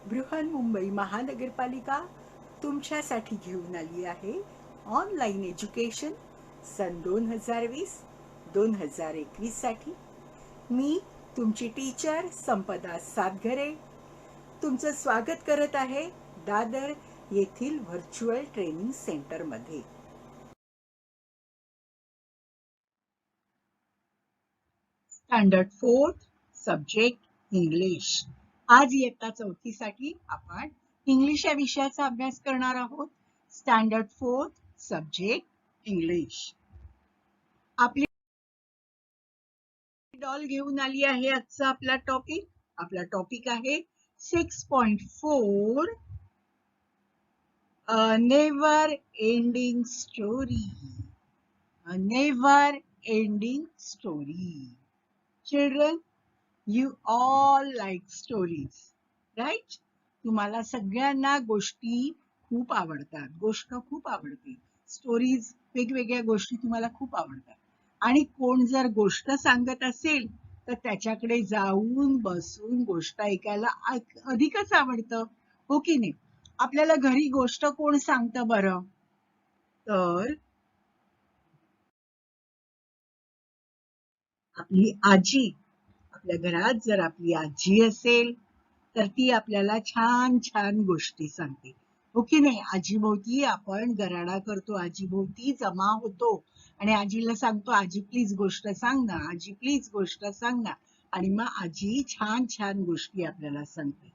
बृहन्मुंबई महानगरपालिका तुमच्यासाठी घेऊन आली आहे ऑनलाईन एज्युकेशन सन 2020-2021 साठी. मी तुमची टीचर संपदा सातघरे तुमचं स्वागत करत आहे दादर येथील व्हर्च्युअल ट्रेनिंग सेंटरमध्ये. Standard 4 subject English. आज इयत्ता 4 साठी आपण इंग्लिश या विषयाचा अभ्यास करणार आहोत. Standard 4 subject English. आपली डॉल घेऊन आली आहे. आजचा आपला टॉपिक आहे 6.4 never ending story. Never ending story. Children, you all like stories, right? तुम्हाला सगळ्यांना गोष्टी खूप आवडतात. गोष्ट खूप आवडते. स्टोरीज, वेगवेगळ्या गोष्टी तुम्हाला खूप आवडतात. आणि कोण जर गोष्ट सांगत असेल तर त्याच्याकडे जाऊन बसून गोष्ट ऐकायला अधिकच आवडतं, हो की नाही? आपल्याला घरी गोष्ट कोण सांगतं बरं? तर आपली आजी. आपल्या घरात जर आपली आजी असेल तर ती आपल्याला छान छान गोष्टी सांगते, हो की नाही? आजीभोवती आपण गराडा करतो, आजीभोवती जमा होतो आणि आजीला सांगतो, आजी प्लीज गोष्ट सांग ना, आजी प्लीज गोष्ट सांग ना. आणि मग आजी छान छान गोष्टी आपल्याला सांगते.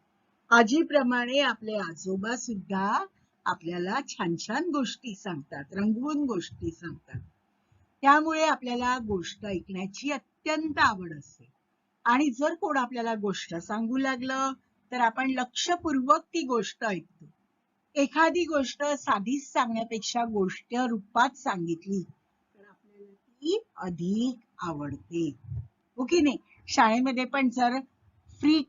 आजीप्रमाणे आपले आजोबा सुद्धा आपल्याला छान छान गोष्टी सांगतात, रंगवून गोष्टी सांगतात. त्यामुळे आपल्याला गोष्ट ऐकण्याची अत्यंत आवड असते. आणि जर कोण आपल्याला गोष्ट सांगू लागलं तर आपण लक्षपूर्वक ती गोष्ट ऐकतो. एखादी गोष्ट साधीच सांगण्यापेक्षा गोष्ट रूपात सांगितली तर आपल्याला ती अधिक आवडते, हो की नाही? शाळेमध्ये पण जर फ्री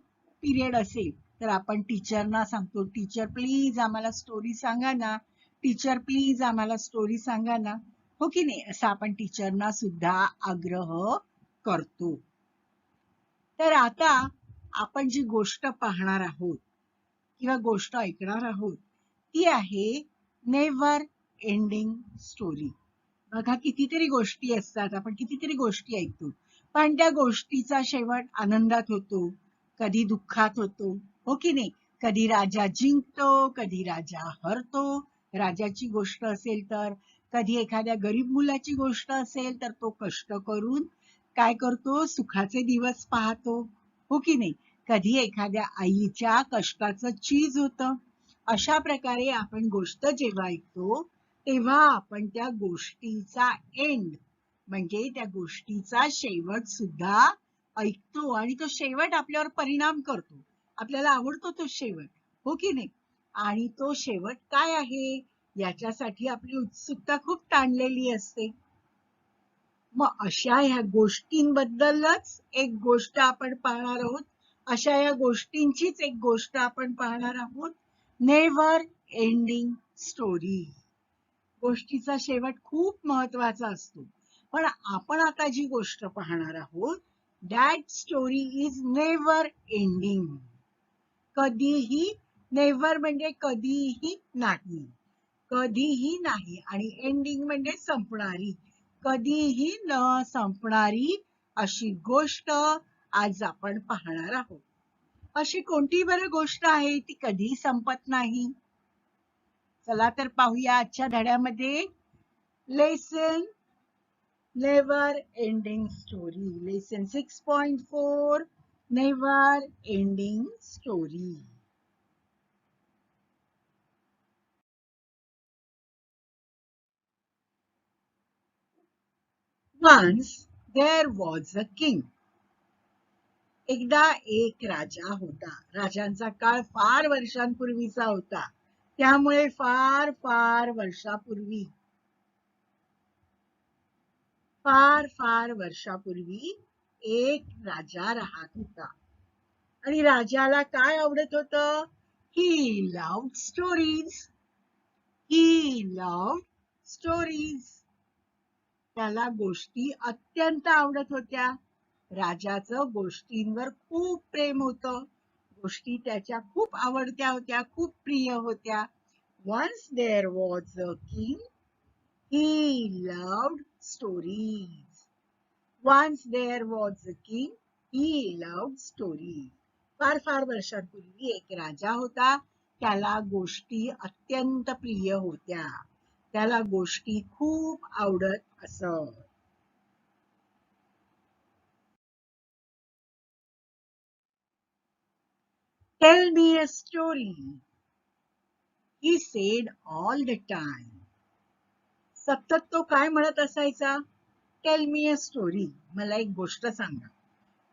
पिरियड असेल तर आपण टीचरना सांगतो, टीचर प्लीज आम्हाला स्टोरी सांगा ना, टीचर प्लीज आम्हाला स्टोरी सांगा ना, हो की नाही? असं आपण टीचरना सुद्धा आग्रह करतो. तर आता आपण जी गोष्ट पाहणार आहोत किंवा गोष्ट ऐकणार आहोत ती आहे नेव्हर एंडिंग स्टोरी. बघा, कितीतरी गोष्टी असतात, आपण कितीतरी गोष्टी ऐकतो, पण त्या गोष्टीचा शेवट आनंदात होतो, कधी दुःखात होतो, हो की नाही? कधी राजा जिंकतो, कधी राजा हरतो. राजाची गोष्ट असेल तर, कधी एखाद्या गरीब मुलाची गोष्ट असेल तर तो कष्ट करून काय करतो, सुखाचे दिवस पाहतो, हो की नाही? कधी एखाद्या आईच्या कष्टाचं चीज होतं. अशा प्रकारे आपण गोष्ट जेव्हा ऐकतो तेव्हा आपण त्या गोष्टीचा एंड म्हणजे त्या गोष्टीचा शेवट सुद्धा ऐकतो आणि तो शेवट आपल्यावर परिणाम करतो. आपल्याला आवडतो तो शेवट, हो की नाही? आणि तो शेवट काय आहे याच्यासाठी आपली उत्सुकता खूप ताणलेली असते. मग अशा ह्या गोष्टींबद्दलच एक गोष्ट आपण पाहणार आहोत. अशा या गोष्टींचीच एक गोष्ट आपण पाहणार आहोत, नेव्हर एंडिंग स्टोरी. गोष्टीचा शेवट खूप महत्वाचा असतो, पण आपण आता जी गोष्ट पाहणार आहोत that story is never ending. कधीही, नेव्हर म्हणजे कधीही नाही, कधीही नाही, आणि एंडिंग म्हणजे संपणारी, कधीही न संपणारी अशी गोष्ट आज आपण पाहणार आहोत. अशी कोणती बरं गोष्ट आहे ती कधी संपत नाही? चला तर पाहूया आजच्या धड्यामध्ये. Lesson never ending story. Lesson 6.4 never ending story. Once there was a king. एकदा एक राजा होता. राजांचा काळ फार वर्षांपूर्वीचा होता, त्यामुळे फार फार वर्षापूर्वी, फार फार वर्षापूर्वी एक राजा राहत होता. आणि राजाला काय आवडत होतं? He loved stories. He loved stories. त्याला गोष्टी अत्यंत आवडत होत्या. राजाचं गोष्टींवर खूप प्रेम होतं. गोष्टी त्याच्या खूप आवडत्या होत्या, खूप प्रिय होत्या. Once there was a king, he loved stories. Once there was a king, he loved stories. फार फार वर्षांपूर्वी एक राजा होता, त्याला गोष्टी अत्यंत प्रिय होत्या, त्याला गोष्टी खूप आवडत असत. Tell me a story, he said all the time. सतत तो काय म्हणत असायचा? टेल मी अ स्टोरी, मला एक गोष्ट सांगा.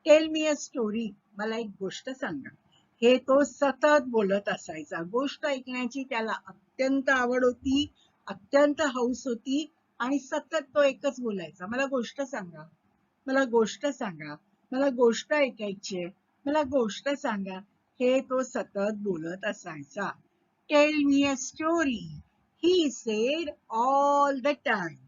टेल मी अ स्टोरी, मला एक गोष्ट सांगा. हे तो सतत बोलत असायचा. गोष्ट ऐकण्याची त्याला अत्यंत आवड होती, अत्यंत हौस होती आणि सतत तो एकच बोलायचा, मला गोष्ट सांगा, मला गोष्ट सांगा, मला गोष्ट ऐकायची आहे, मला गोष्ट सांगा. हे तो सतत बोलत असायचा. Tail me a story, he said all the time.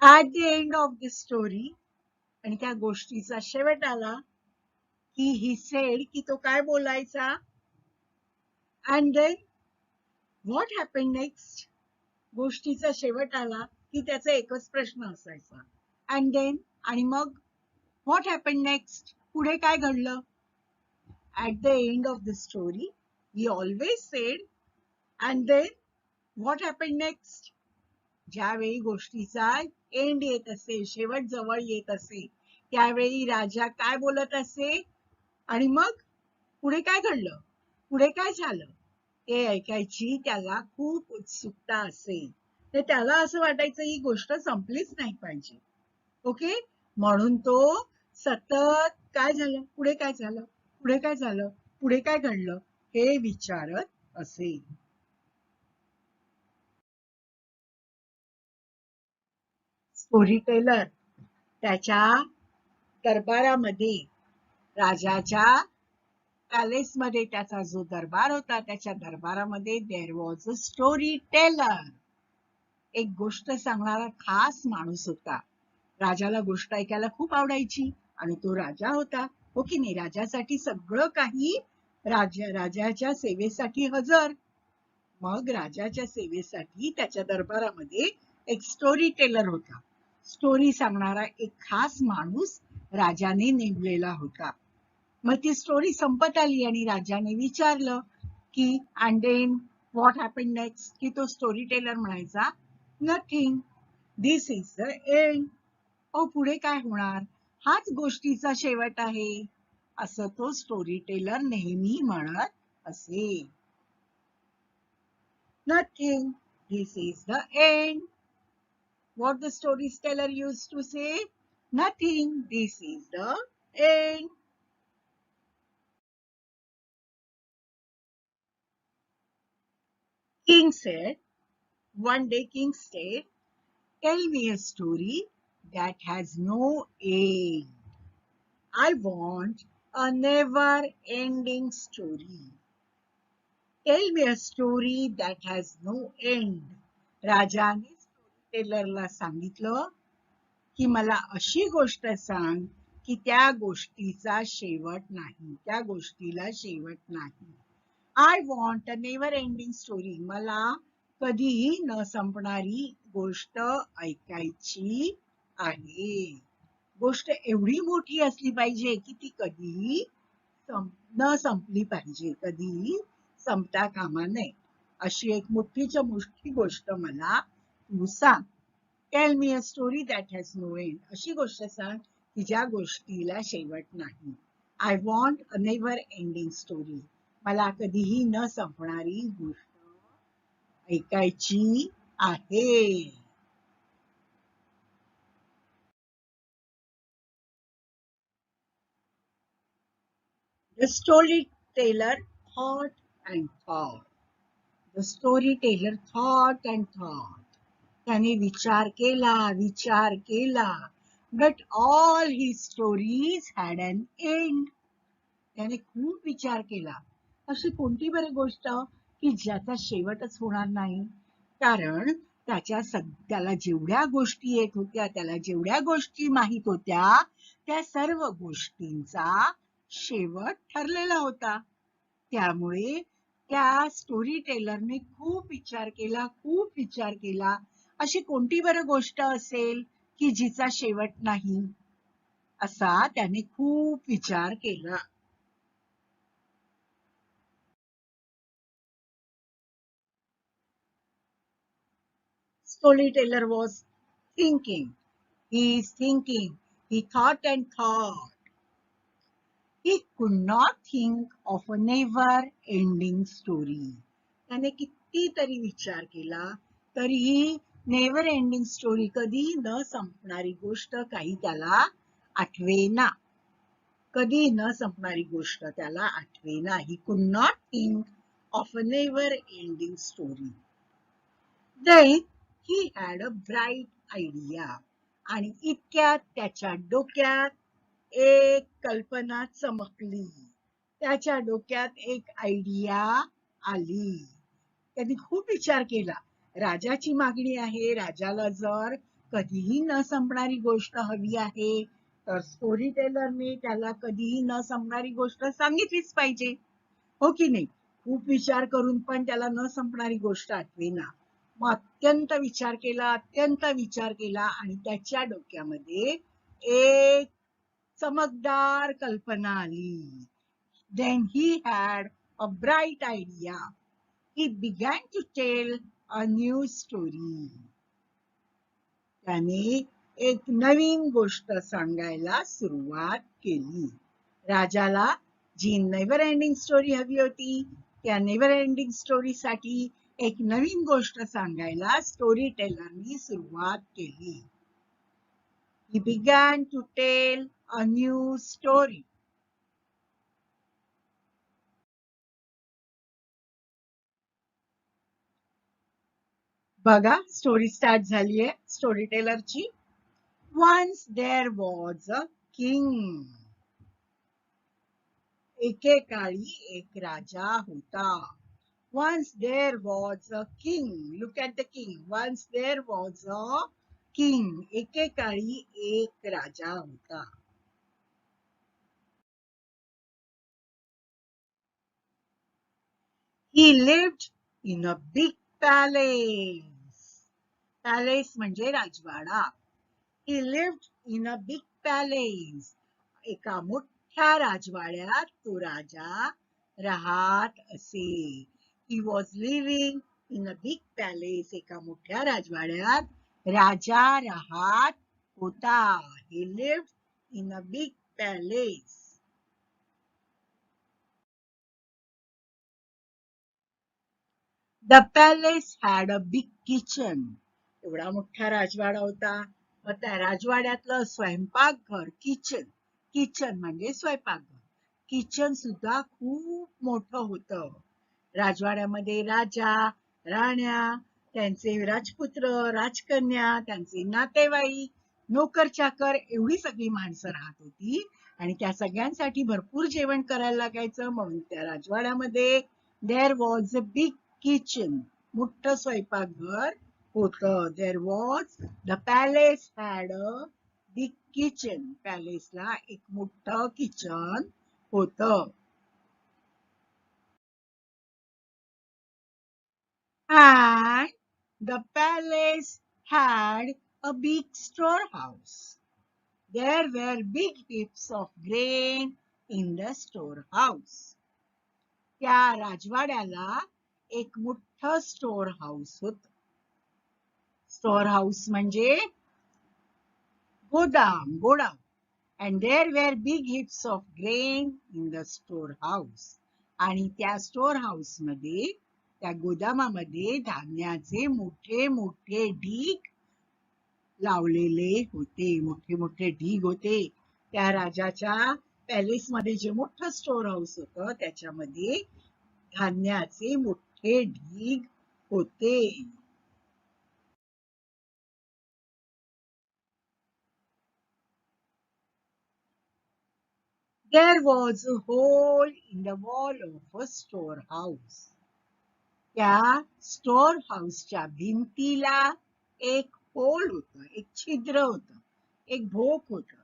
At the end of the story, आणि त्या गोष्टीचा शेवट आला की he said, की तो काय बोलायचा? And then what happened next? गोष्टीचा शेवट आला की त्याचा एकच प्रश्न असायचा. And then, आणि मग what happened next? पुढे काय घडलं? At the end of the story, he always said, and then what happened next? ज्यावेळी गोष्टीचा एंड येत असे, शेवट जवळ येत असे, त्यावेळी राजा काय बोलत असे आणि मग पुढे काय घडलं, पुढे काय झालं, ते ऐकायची त्याला खूप उत्सुकता असे. तर त्याला असं वाटायचं ही गोष्ट संपलीच नाही पाहिजे. ओके, म्हणून तो सतत काय झालं, पुढे काय झालं, पुढे काय झालं, पुढे काय घडलं हे विचारत असे. स्टोरी टेलर त्याच्या दरबारामध्ये, राजाच्या पॅलेसमध्ये त्याचा जो दरबार होता, त्याच्या दरबारामध्ये there was a story teller. एक गोष्ट सांगणारा खास माणूस होता. राजाला गोष्ट ऐकायला खूप आवडायची आणि तो राजा होता, हो की नाही? राजासाठी सगळं काही, राजाच्या सेवेसाठी हजर. मग राजाच्या सेवेसाठी त्याच्या दरबारामध्ये एक स्टोरी टेलर होता. स्टोरी सांगणारा एक खास माणूस राजाने नेमलेला होता. मग ती स्टोरी संपत आली आणि राजाने विचारलं की and then what happen next, की तो स्टोरी टेलर म्हणायचा nothing, this is the end. पुढे काय होणार, हाच गोष्टीचा शेवट आहे, असं तो स्टोरी टेलर नेहमी म्हणत असे. Nothing, this is the end. What the storyteller used to say? Nothing, this is the end. King said, one day King said, tell me a story that has no end. I want a never-ending story. Tell me a story that has no end. राजाने स्टोरीटेलरला सांगितलं की मला अशी गोष्ट सांग की त्या गोष्टीचा शेवट नाही, त्या गोष्टीला शेवट नाही. I want a never ending story. मला कधीही न संपणारी गोष्ट ऐकायची आहे. गोष्ट एवढी मोठी असली पाहिजे की ती कधीही न संपली पाहिजे, कधीही संपता कामा नये. अशी एक मोठीच्या मोठी गोष्ट मला तू सांग. Tell me a story that has no end. अशी गोष्ट सांग की ज्या गोष्टीला शेवट नाही. I want a never ending story. मला कधीही न संपणारी गोष्ट ऐकायची आहे. The storyteller thought and thought. The storyteller thought and thought. त्याने विचार केला, विचार केला. But all his stories had an end. त्याने खूप विचार केला. अशी कोणती बरी गोष्ट की ज्याचा शेवटच होणार नाही? कारण त्याला जेवढ्या गोष्टी येत होत्या, त्याला जेवढ्या गोष्टी माहित होत्या, त्या सर्व गोष्टींचा शेवट ठरलेला होता. त्यामुळे त्या स्टोरी टेलरने खूप विचार केला, अशी कोणती बरं गोष्ट असेल की जिचा शेवट नाही, असा त्याने खूप विचार केला. Storyteller was thinking. He is thinking. He thought and thought. He could not think of a never-ending story. त्याने कितीतरी विचार केला तरीही नेव्हर एंडिंग स्टोरी, कधी न संपणारी गोष्ट काही त्याला आठवेना. कधी न संपणारी गोष्ट त्याला आठवेना. He could not think of a never-ending story. Then he had a bright idea. आणि इतक्यात त्याच्या डोक्यात एक कल्पना चमकली. त्याच्या डोक्यात एक आयडिया आली. त्यांनी खूप विचार केला. राजाची मागणी आहे, राजाला जर कधीही न संपणारी गोष्ट हवी आहे, तर स्टोरी टेलरने त्याला कधीही न संपणारी गोष्ट सांगितलीच पाहिजे, हो की नाही? खूप विचार करून पण त्याला न संपणारी गोष्ट आठवेना. मग अत्यंत विचार केला आणि त्याच्या डोक्यामध्ये एक चमकदार कल्पना आली. Then he had a bright idea. He began to tell a new story. त्याने एक नवीन गोष्ट सांगायला सुरुवात केली. राजाला जी नेव्हर एंडिंग स्टोरी हवी होती, त्या नेव्हर एंडिंग स्टोरी साठी एक नवीन गोष्ट सांगायला स्टोरी टेलरनी सुरुवात केली. He began to tell a new story. बघा, स्टोरी स्टार्ट झालीये story टेलरची. Once there was a king. एकेकाळी एक राजा होता. Once there was a king. Look at the king. Once there was a king. एकेकाळी एक राजा होता. He lived in a big palace. Palace म्हणजे राजवाडा. He lived in a big palace. एका मोठ्या राजवाड्यात तो राजा राहत असे. He was living in a big palace. एका मोठ्या राजवाड्यात राजा राहत होता. He lived in a big palace. The palace had a big kitchen. एवढा मोठा राजवाडा होता. मग त्या राजवाड्यातलं स्वयंपाकघर, किचन म्हणजे स्वयंपाकघर, किचन सुद्धा खूप मोठं होतं. राजवाड्यामध्ये राजा, राण्या, त्यांचे राजपुत्र, राजकन्या, त्यांचे नातेवाईक, नोकर चाकर, एवढी सगळी माणसं राहत होती आणि त्या सगळ्यांसाठी भरपूर जेवण करायला लागायचं. म्हणून त्या राजवाड्यामध्ये there was a big kitchen. मोठं स्वयंपाकघर होतं. There was, the palace had a big kitchen. पॅलेसला एक मोठं किचन होतं. And the palace had a big storehouse. There were big heaps of grain in the storehouse. त्या राजवाड्याला एक मोठं स्टोर हाऊस होतं. स्टोर हाऊस म्हणजे godown. And there were big heaps of grain in the storehouse. आणि त्या store house मध्ये, त्या गोदामामध्ये धान्याचे मोठे मोठे ढीग लावलेले होते. मोठे मोठे ढीग होते. त्या राजाच्या पॅलेस मध्ये जे मोठं स्टोर हाऊस होतं, त्याच्यामध्ये धान्याचे मोठे ढीग होते. There was a hole in the wall of a storehouse. त्या स्टोर हाऊसच्या भिंतीला एक होल होतं, एक छिद्र होतं, एक भोक होतं.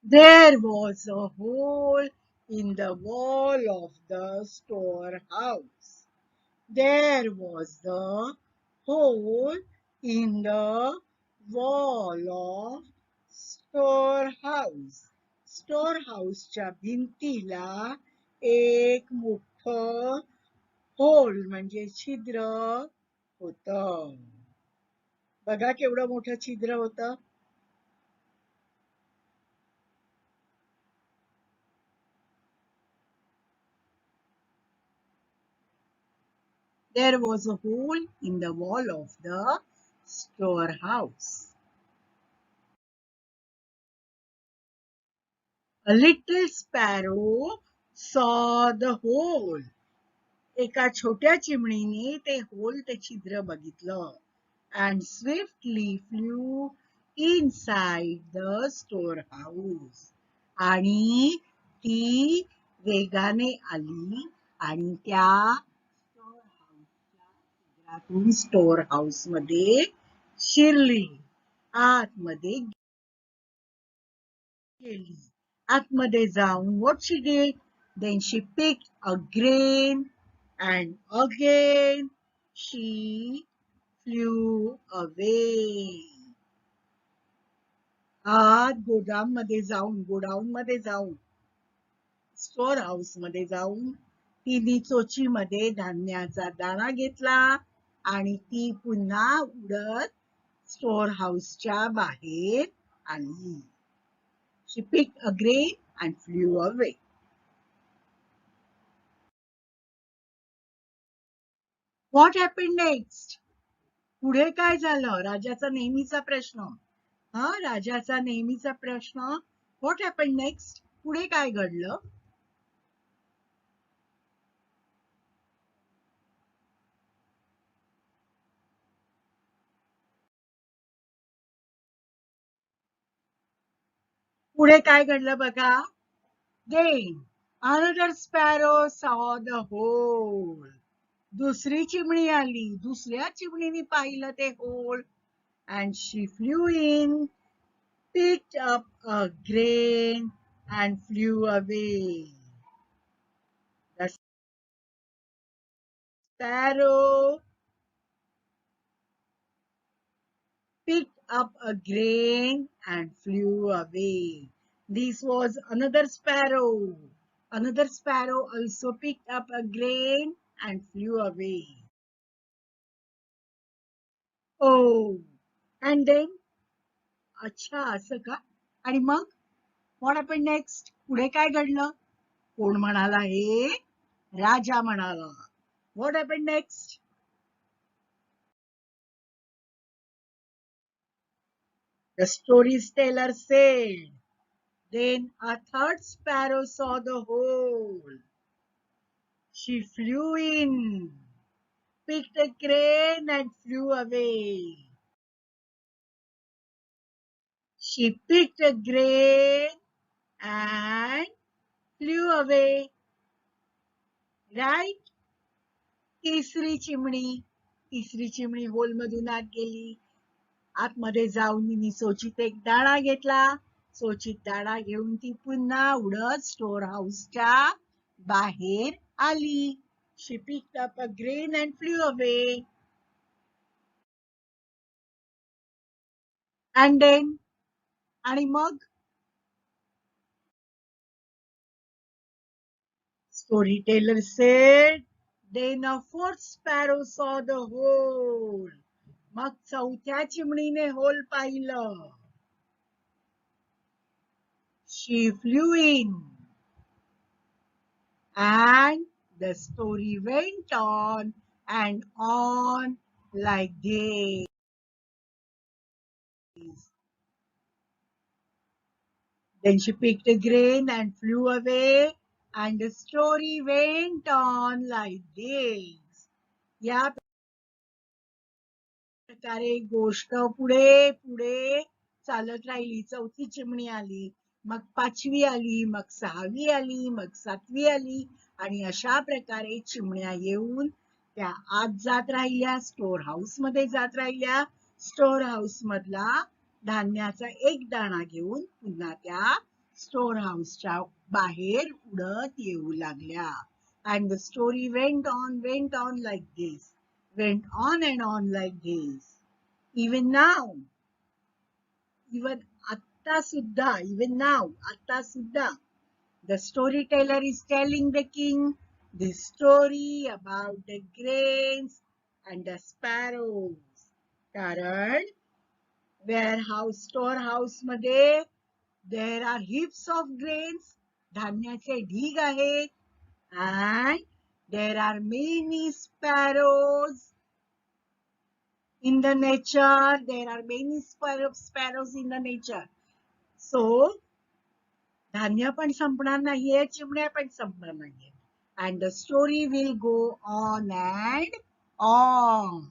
There was a hole in the wall of the storehouse. There was the hole in the wall of storehouse. स्टोअरहाऊसच्या भिंतीला एक मोठं होल म्हणजे छिद्र होतं. बघा केवढं मोठं छिद्र होतं. There was a hole in the wall of the storehouse. A little sparrow saw the hole. एका छोट्या चिमणीने ते होल ते छिद्र बघितलं. And swiftly flew inside the storehouse. आणि ती वेगाने आली आणि त्या स्टोर हाऊस मध्ये शिरली, आतमध्ये गेली. आतमध्ये जाऊन what she did, then she picked a grain and again she flew away. आत गोडाऊन मध्ये जाऊन स्टोर हाऊस मध्ये जाऊन तिने चोचीमध्ये धान्याचा दाणा घेतला आणि ती पुन्हा उडत स्टोर हाऊसच्या बाहेर आली. She picked a grain and flew away. What happened next? पुढे काय झालं? राजाचा नेहमीचा प्रश्न. राजाचा नेहमीचा प्रश्न. What happened next? पुढे काय घडलं? पुढे काय घडलं बघा. Then another sparrow saw the hole. दुसरी चिमणी आली. दुसऱ्या चिमणीने पाहिलं ते hole. And she flew in, picked up a grain and flew away. The sparrow picked up a grain and flew away. This was another sparrow. Another sparrow also picked up a grain and flew away. Oh, and then, अच्छा असं का? आणि मग what happened next? पुढे काय घडलं? कोण म्हणाला हे? राजा म्हणाला. What happened next? The storyteller said, then a third sparrow saw the hole. She flew in, picked a grain and flew away. She picked a grain and flew away. Right? तिसरी चिमणी hole मधून आत गेली. आतमध्ये जाऊन तिने चोचीत एक दाणा घेतला. चोचीत दाणा घेऊन ती पुन्हा उडत स्टोर हाऊसच्या बाहेर आली. She picked up a grain and flew away. And then, आणि मग Storyteller said, then a fourth sparrow saw the hole. मग चौथ्या चिमणीने होल पाहिलं. She flew in. And the story went on and on like this. Then she picked a grain and flew away, and the story went on like this. या प्रकारे गोष्ट पुढे पुढे चालत राहिली. चौथी चिमणी आली. मग 5वी आली, मग 6वी आली, मग 7वी आली आणि अशा प्रकारे चिमण्या येऊन त्या आत जात राहिल्या, स्टोर हाऊस मध्ये जात राहिल्या. स्टोर हाऊस मधला धान्याचा एक दाणा घेऊन पुन्हा त्या स्टोर हाऊसच्या बाहेर उडत येऊ लागल्या. And the story went on like this, went on and on like this. Even now, even आता सुद्धा, even now, आता सुद्धा, the storyteller is telling the king this story about the grains and the sparrows. कारण warehouse, storehouse मध्ये there are heaps of grains, धान्याचे ढीग आहेत, and there are many sparrows in the nature. There are many sparrows in the nature. So, धान्य पण संपणार नाहीये, चिमण्या पण संपणार नाहीये. And the story will go on and on.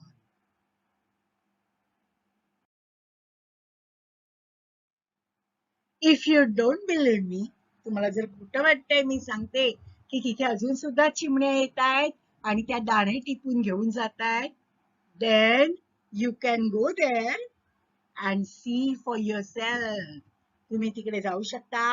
If you don't believe me, तुम्हाला जर खोटं वाटतंय मी सांगते की तिथे अजून सुद्धा चिमण्या येत आहेत आणि त्या दाणे टिपून घेऊन जात आहेत, then you can go there and see for yourself. तुम्ही तिकडे जाऊ शकता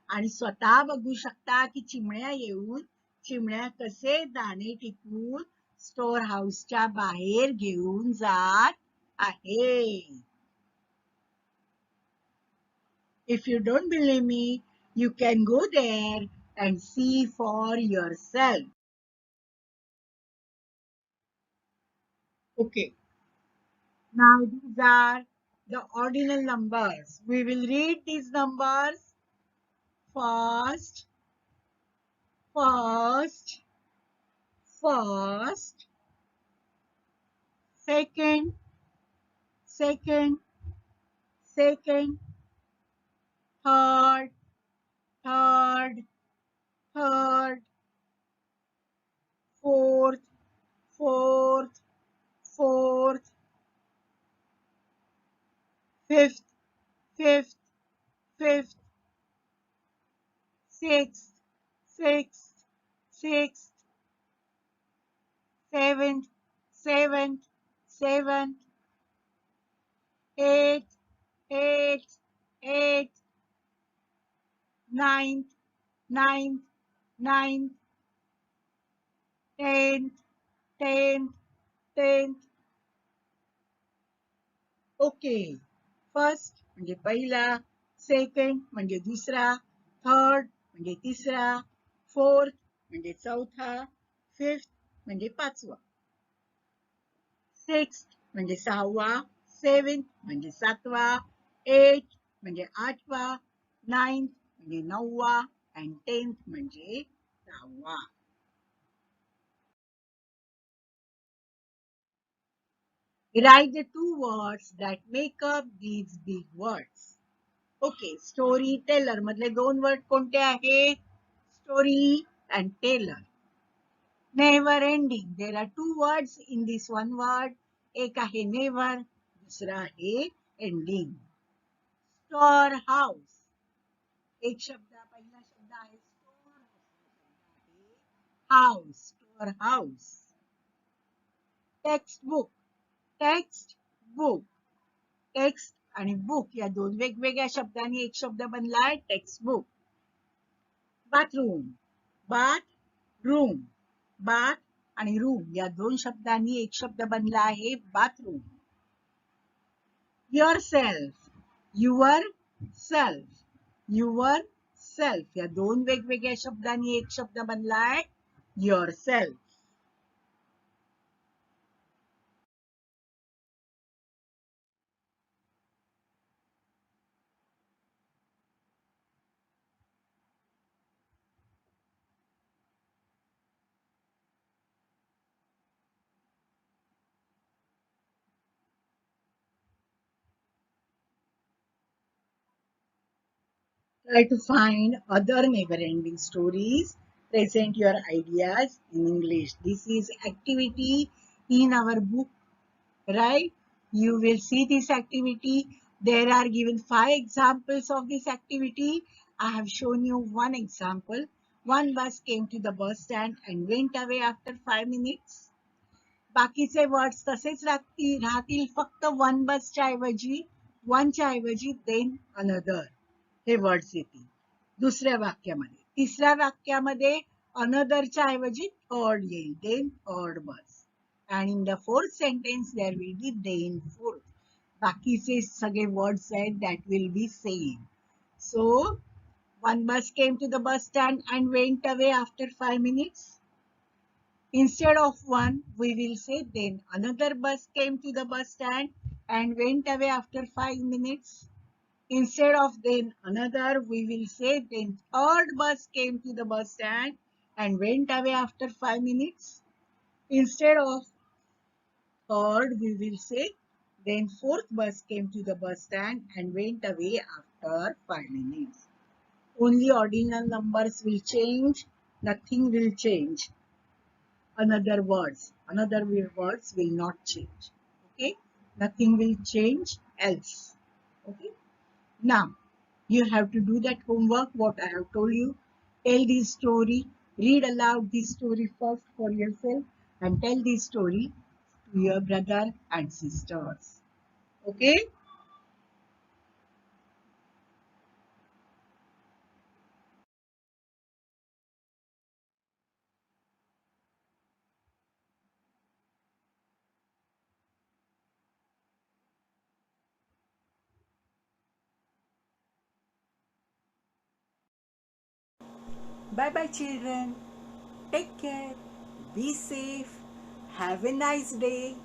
आणि स्वतः बघू शकता की चिमण्या येऊन चिमण्या कसे दाणे टिपून स्टोर हाऊसच्या बाहेर घेऊन जात आहे. If you don't believe me, you can go there and see for yourself. Okay. Now these are the ordinal numbers. We will read these numbers first, first, first, second, second, second, third, third, third, fourth, fourth, fourth, fifth, fifth, fifth, sixth, sixth, sixth, seventh, seventh, seventh, eighth, eighth, eighth, ninth, ninth, ninth, tenth, tenth, tenth. Okay. First म्हणजे पहिला, second म्हणजे दुसरा, third म्हणजे तिसरा, fourth म्हणजे चौथा, fifth म्हणजे पाचवा, सिक्स्थ म्हणजे सहावा, सेवेंथ म्हणजे सातवा, एट म्हणजे आठवा, नाइन्थ म्हणजे नववा आणि टेन्थ म्हणजे 10वा. Write the two words that make up these big words. Okay, storyteller मधले दोन वर्ड कोणते आहेत? Story and teller. Never ending. There are two words in this one word. एक आहे never, दुसरा आहे ending. Storehouse. एक शब्द, पहिला शब्द आहे store, house, storehouse. Textbook. Textbook. Text आणि बुक या दोन वेगवेगळ्या शब्दांनी एक शब्द बनलाय टेक्स्टबुक. बाथरूम. बाथरूम. बाथ आणि रूम या दोन शब्दांनी एक शब्द बनला आहे bathroom. Your self. Your self. Your self या दोन वेगवेगळ्या शब्दांनी एक शब्द बनलाय your self. Try to find other never-ending stories. Present your ideas in English. This is activity in our book, right? You will see this activity. There are given 5 examples of this activity. I have shown you one example. One bus came to the bus stand and went away after 5 minutes. बाकीचे words तसेच राहतील, फक्त one बसच्या ऐवजी, वनच्या ऐवजी then another हे words येतील दुसऱ्या वाक्यामध्ये. तिसऱ्या वाक्यामध्ये अनदरच्या ऐवजी थर्ड येईल, then third bus. And in the fourth sentence there will be then fourth. बाकीचे सगळे वर्ड्स आहेत that will be same. So one bus came to the bus stand and went away after 5 minutes. Instead of one, we will say then another bus came to the bus stand and went away after 5 minutes. Instead of then another, we will say then third bus came to the bus stand and went away after 5 minutes. Instead of third, we will say then fourth bus came to the bus stand and went away after 5 minutes. Only ordinal numbers will change, nothing will change. Another words will not change. Okay, nothing will change else. Okay, now you have to do that homework what I have told you. Tell this story, read aloud this story first for yourself and tell this story to your brother and sisters. Okay. Bye bye children. Take care. Be safe. Have a nice day.